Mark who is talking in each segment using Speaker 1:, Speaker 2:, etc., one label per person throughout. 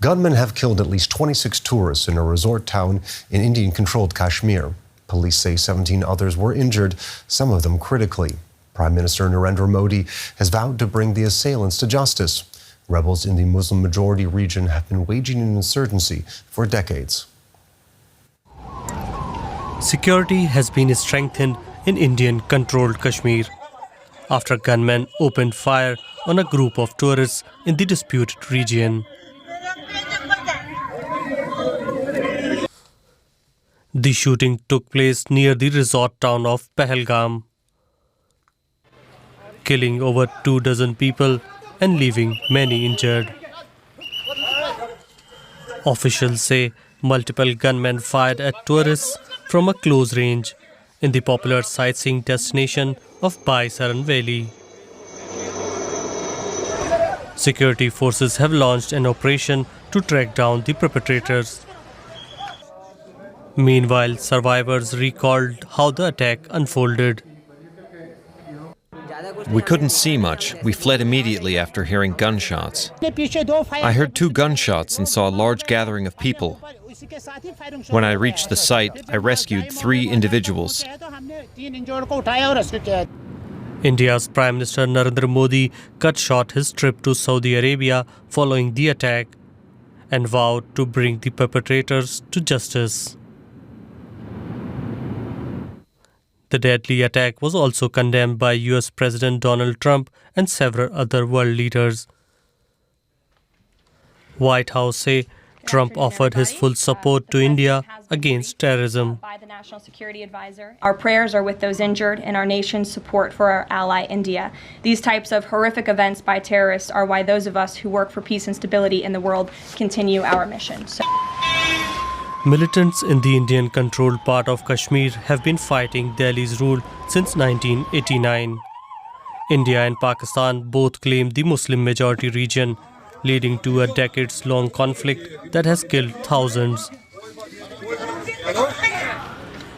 Speaker 1: Gunmen have killed at least 26 tourists in a resort town in Indian-controlled Kashmir. Police say 17 others were injured, some of them critically. Prime Minister Narendra Modi has vowed to bring the assailants to justice. Rebels in the Muslim-majority region have been waging an insurgency for decades.
Speaker 2: Security has been strengthened in Indian-controlled Kashmir after gunmen opened fire on a group of tourists in the disputed region. The shooting took place near the resort town of Pahalgam, killing over 24 people and leaving many injured. Officials say multiple gunmen fired at tourists from a close range in the popular sightseeing destination of Baisaran Valley. Security forces have launched an operation to track down the perpetrators. Meanwhile, survivors recalled how the attack unfolded.
Speaker 3: We couldn't see much. We fled immediately after hearing gunshots. I heard 2 gunshots and saw a large gathering of people. When I reached the site, I rescued 3 individuals.
Speaker 2: India's Prime Minister Narendra Modi cut short his trip to Saudi Arabia following the attack and vowed to bring the perpetrators to justice. The deadly attack was also condemned by US President Donald Trump and several other world leaders. White House say Trump offered his full support to India against terrorism.
Speaker 4: Our prayers are with those injured and our nation's support for our ally India. These types of horrific events by terrorists are why those of us who work for peace and stability in the world continue our mission.
Speaker 2: Militants in the Indian-controlled part of Kashmir have been fighting Delhi's rule since 1989. India and Pakistan both claim the Muslim-majority region, leading to a decades-long conflict that has killed thousands.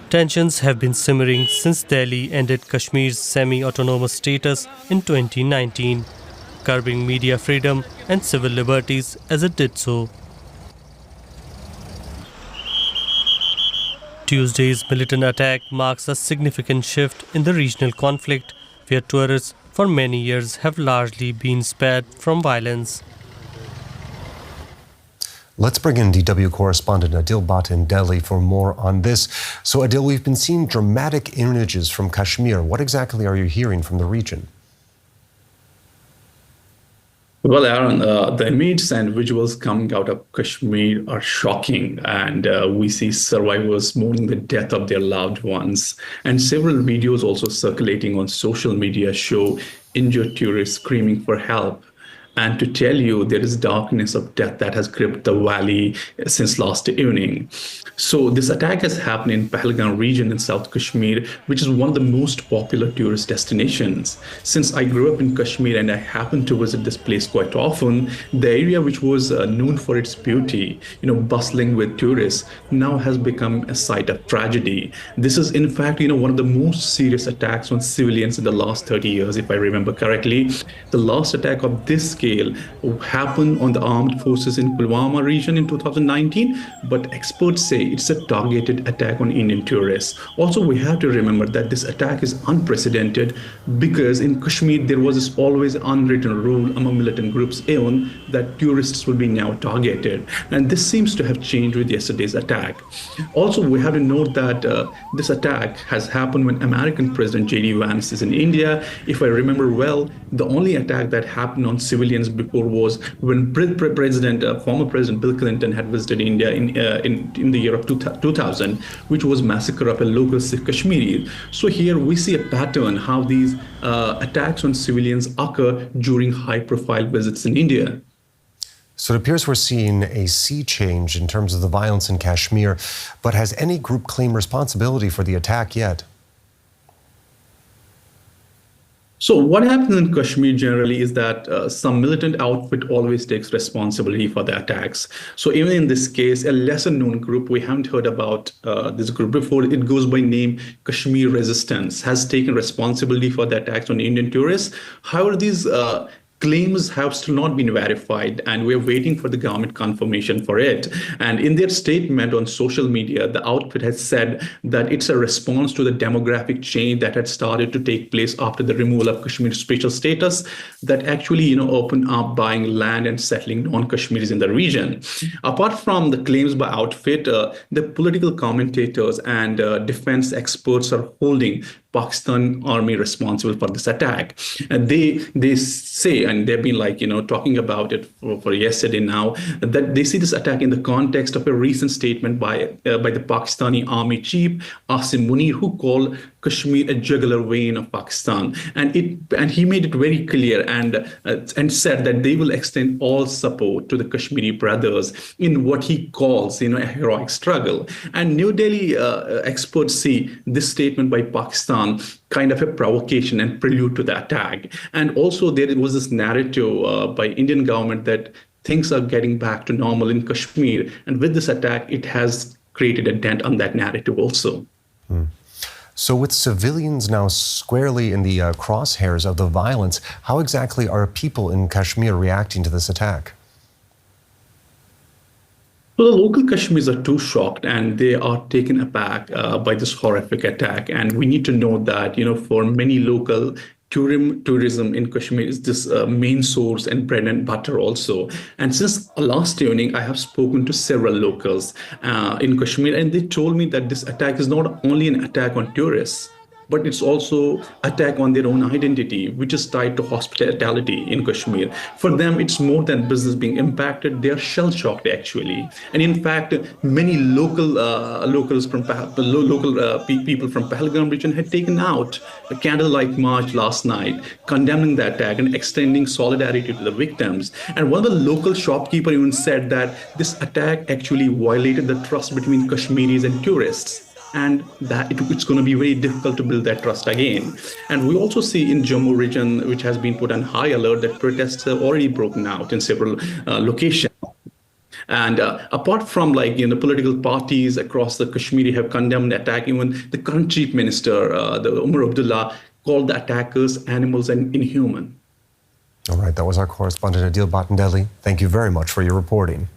Speaker 2: Tensions have been simmering since Delhi ended Kashmir's semi-autonomous status in 2019, curbing media freedom and civil liberties as it did so. Tuesday's militant attack marks a significant shift in the regional conflict, where tourists for many years have largely been spared from violence.
Speaker 1: Let's bring in DW correspondent Adil Bhat in Delhi for more on this. So Adil, we've been seeing dramatic images from Kashmir. What exactly are you hearing from the region?
Speaker 5: Well, Aaron, the images and visuals coming out of Kashmir are shocking, and we see survivors mourning the death of their loved ones. And several videos also circulating on social media show injured tourists screaming for help. And to tell you, there is darkness of death that has gripped the valley since last evening. So this attack has happened in Pahalgam region in South Kashmir, which is one of the most popular tourist destinations. Since I grew up in Kashmir and I happen to visit this place quite often, the area which was known for its beauty, bustling with tourists, now has become a site of tragedy. This is in fact, one of the most serious attacks on civilians in the last 30 years, if I remember correctly. The last attack of this scale happened on the armed forces in Pulwama region in 2019, but experts say it's a targeted attack on Indian tourists. Also, we have to remember that this attack is unprecedented because in Kashmir there was this always unwritten rule among militant groups even that tourists will be now targeted, and this seems to have changed with yesterday's attack. Also, we have to note that this attack has happened when American President J.D. Vance is in India. If I remember well, the only attack that happened on civilians before was when former President Bill Clinton had visited India in the year of 2000, which was massacre of a local Sikh Kashmiri. So here we see a pattern how these attacks on civilians occur during high-profile visits in India.
Speaker 1: So it appears we're seeing a sea change in terms of the violence in Kashmir, but has any group claimed responsibility for the attack yet?
Speaker 5: So what happens in Kashmir generally is that some militant outfit always takes responsibility for the attacks. So even in this case, a lesser known group, we haven't heard about this group before, it goes by name Kashmir Resistance, has taken responsibility for the attacks on Indian tourists. However, these claims have still not been verified, and we're waiting for the government confirmation for it. And in their statement on social media, the outfit has said that it's a response to the demographic change that had started to take place after the removal of Kashmir's special status, that actually, opened up buying land and settling non-Kashmiris in the region. Apart from the claims by outfit, the political commentators and defense experts are holding Pakistan army responsible for this attack. And they say, and they've been talking about it for yesterday now, that they see this attack in the context of a recent statement by the Pakistani army chief Asim Munir, who called Kashmir a jugular vein of Pakistan, and he made it very clear and said that they will extend all support to the Kashmiri brothers in what he calls a heroic struggle. And New Delhi experts see this statement by Pakistan kind of a provocation and prelude to the attack. And also there was this narrative by Indian government that things are getting back to normal in Kashmir, and with this attack it has created a dent on that narrative also.
Speaker 1: So with civilians now squarely in the crosshairs of the violence, how exactly are people in Kashmir reacting to this attack?
Speaker 5: So the local Kashmiris are too shocked, and they are taken aback by this horrific attack. And we need to know that, for many local, tourism in Kashmir is this main source and bread and butter also. And since last evening, I have spoken to several locals in Kashmir, and they told me that this attack is not only an attack on tourists, but it's also attack on their own identity, which is tied to hospitality in Kashmir. For them, it's more than business being impacted. They are shell-shocked, actually. And in fact, many locals from people from Pahalgam region had taken out a candlelight march last night, condemning the attack and extending solidarity to the victims. And one of the local shopkeepers even said that this attack actually violated the trust between Kashmiris and tourists, and that it's going to be very difficult to build that trust again. And we also see in Jammu region, which has been put on high alert, that protests have already broken out in several locations. And apart from the political parties across the Kashmiri have condemned the attack, even the current chief minister, the Umar Abdullah, called the attackers animals and inhuman.
Speaker 1: All right, that was our correspondent Adil Bhat in Delhi. Thank you very much for your reporting.